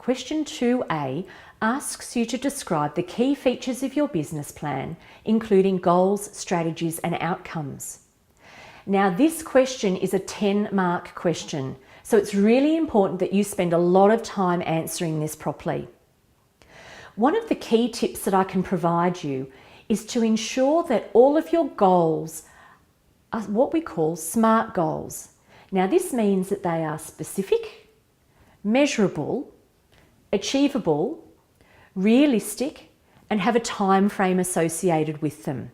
question 2A asks you to describe the key features of your business plan, including goals, strategies, and outcomes. Now, this question is a 10-mark question, so it's really important that you spend a lot of time answering this properly. One of the key tips that I can provide you is to ensure that all of your goals are what we call SMART goals. Now, this means that they are specific, measurable, achievable, realistic, and have a time frame associated with them.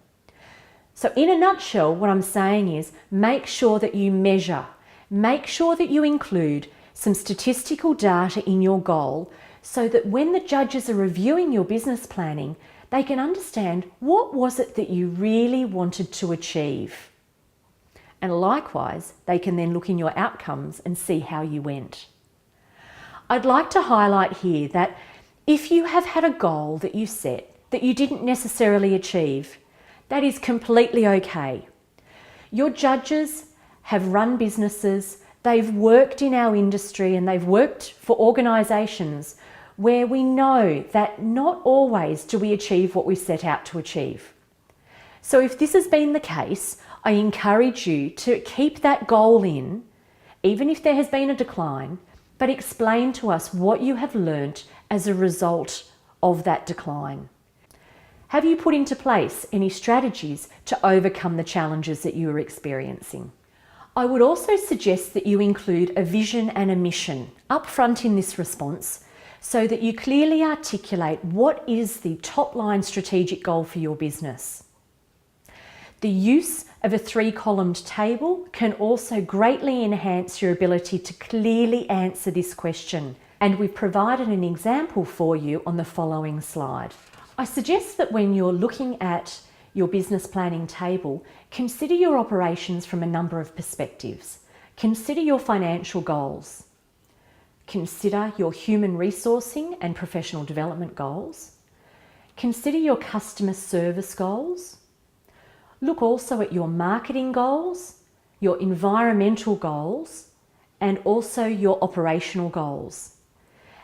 So in a nutshell, what I'm saying is make sure that you measure, make sure that you include some statistical data in your goal so that when the judges are reviewing your business planning, they can understand what was it that you really wanted to achieve. And likewise, they can then look in your outcomes and see how you went. I'd like to highlight here that if you have had a goal that you set that you didn't necessarily achieve, that is completely okay. Your judges have run businesses, they've worked in our industry, and they've worked for organisations where we know that not always do we achieve what we set out to achieve. So if this has been the case, I encourage you to keep that goal in, even if there has been a decline, but explain to us what you have learnt as a result of that decline. Have you put into place any strategies to overcome the challenges that you are experiencing? I would also suggest that you include a vision and a mission up front in this response so that you clearly articulate what is the top-line strategic goal for your business. The use of a 3-columned table can also greatly enhance your ability to clearly answer this question, and we've provided an example for you on the following slide. I suggest that when you're looking at your business planning table, consider your operations from a number of perspectives. Consider your financial goals. Consider your human resourcing and professional development goals. Consider your customer service goals. Look also at your marketing goals, your environmental goals, and also your operational goals.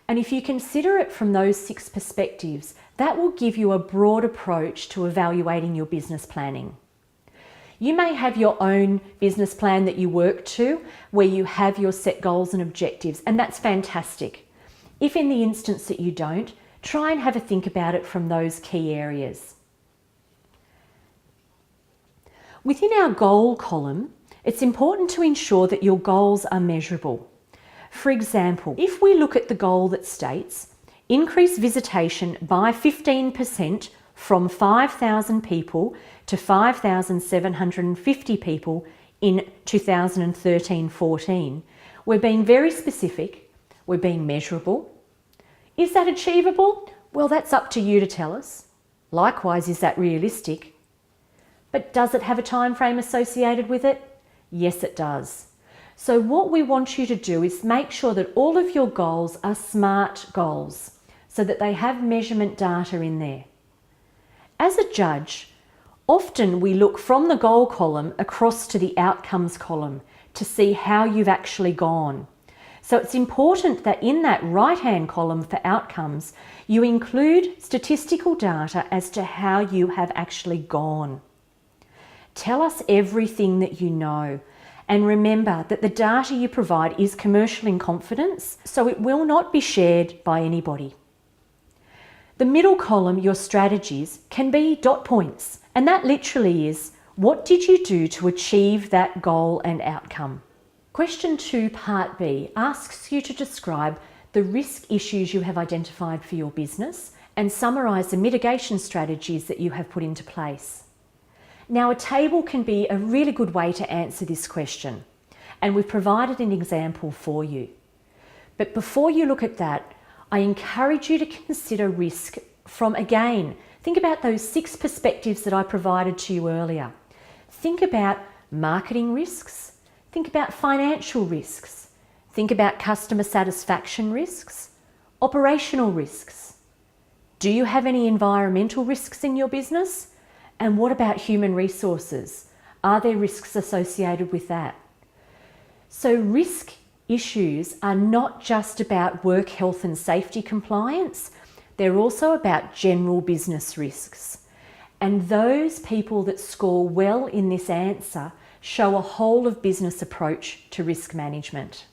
And if you consider it from those 6 perspectives, that will give you a broad approach to evaluating your business planning. You may have your own business plan that you work to, where you have your set goals and objectives, and that's fantastic. If in the instance that you don't, try and have a think about it from those key areas. Within our goal column, it's important to ensure that your goals are measurable. For example, if we look at the goal that states, increase visitation by 15% from 5,000 people to 5,750 people in 2013-14, we're being very specific, we're being measurable. Is that achievable? Well, that's up to you to tell us. Likewise, is that realistic? But does it have a time frame associated with it? Yes, it does. So what we want you to do is make sure that all of your goals are SMART goals so that they have measurement data in there. As a judge, often we look from the goal column across to the outcomes column to see how you've actually gone. So it's important that in that right-hand column for outcomes, you include statistical data as to how you have actually gone. Tell us everything that you know. And remember that the data you provide is commercial in confidence, so it will not be shared by anybody. The middle column, your strategies, can be dot points, and that literally is, what did you do to achieve that goal and outcome? Question 2, part B, asks you to describe the risk issues you have identified for your business and summarise the mitigation strategies that you have put into place. Now, a table can be a really good way to answer this question, and we've provided an example for you. But before you look at that, I encourage you to consider risk from, again, think about those 6 perspectives that I provided to you earlier. Think about marketing risks, think about financial risks, think about customer satisfaction risks, operational risks. Do you have any environmental risks in your business? And what about human resources? Are there risks associated with that? So risk issues are not just about work health and safety compliance, they're also about general business risks. And those people that score well in this answer show a whole of business approach to risk management.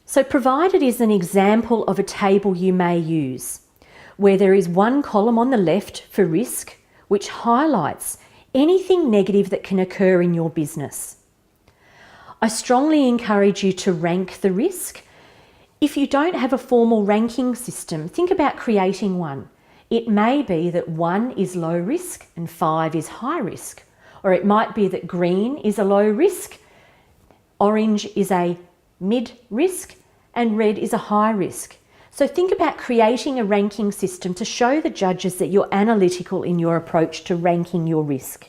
So provided is an example of a table you may use, where there is one column on the left for risk, which highlights anything negative that can occur in your business. I strongly encourage you to rank the risk. If you don't have a formal ranking system, think about creating one. It may be that 1 is low risk and 5 is high risk, or it might be that green is a low risk, orange is a mid risk, and red is a high risk. So think about creating a ranking system to show the judges that you're analytical in your approach to ranking your risk.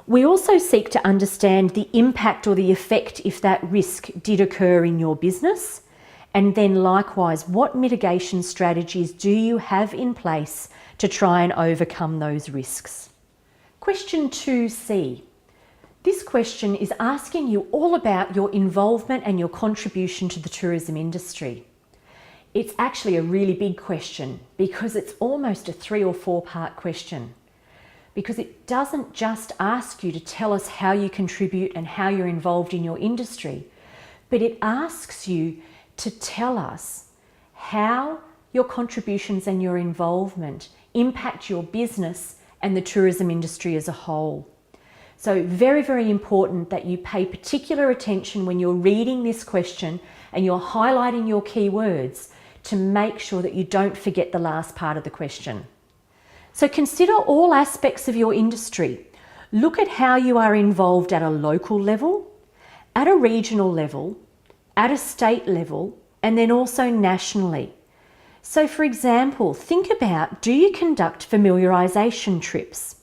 We also seek to understand the impact or the effect if that risk did occur in your business, and then likewise, what mitigation strategies do you have in place to try and overcome those risks? Question 2C. This question is asking you all about your involvement and your contribution to the tourism industry. It's actually a really big question because it's almost a 3 or 4 part question, because it doesn't just ask you to tell us how you contribute and how you're involved in your industry, but it asks you to tell us how your contributions and your involvement impact your business and the tourism industry as a whole. So very, very important that you pay particular attention when you're reading this question and you're highlighting your keywords to make sure that you don't forget the last part of the question. So consider all aspects of your industry. Look at how you are involved at a local level, at a regional level, at a state level, and then also nationally. So for example, think about, do you conduct familiarisation trips?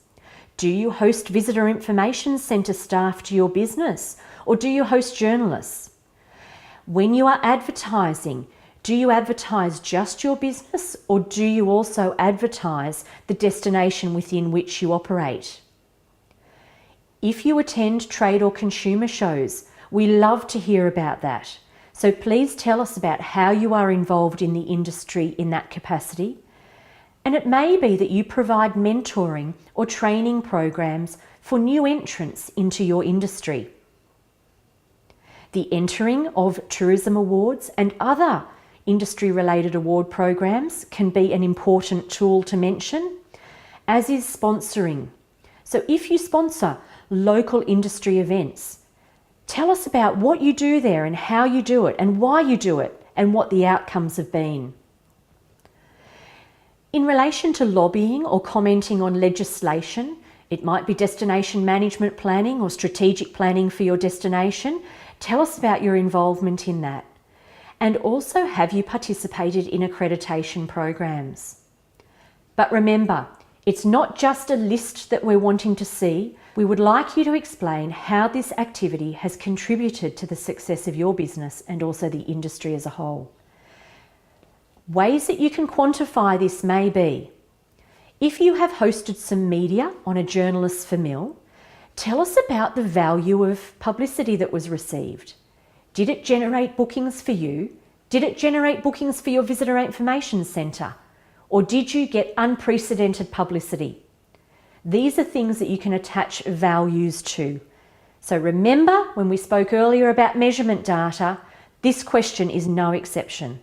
Do you host visitor information centre staff to your business, or do you host journalists? When you are advertising, do you advertise just your business, or do you also advertise the destination within which you operate? If you attend trade or consumer shows, we love to hear about that. So please tell us about how you are involved in the industry in that capacity. And it may be that you provide mentoring or training programs for new entrants into your industry. The entering of tourism awards and other industry-related award programs can be an important tool to mention, as is sponsoring. So if you sponsor local industry events, tell us about what you do there and how you do it and why you do it and what the outcomes have been. In relation to lobbying or commenting on legislation, it might be destination management planning or strategic planning for your destination. Tell us about your involvement in that. And also, have you participated in accreditation programs? But remember, it's not just a list that we're wanting to see. We would like you to explain how this activity has contributed to the success of your business and also the industry as a whole. Ways that you can quantify this may be, if you have hosted some media on a journalist's famil, tell us about the value of publicity that was received. Did it generate bookings for you? Did it generate bookings for your visitor information centre? Or did you get unprecedented publicity? These are things that you can attach values to. So remember when we spoke earlier about measurement data, this question is no exception.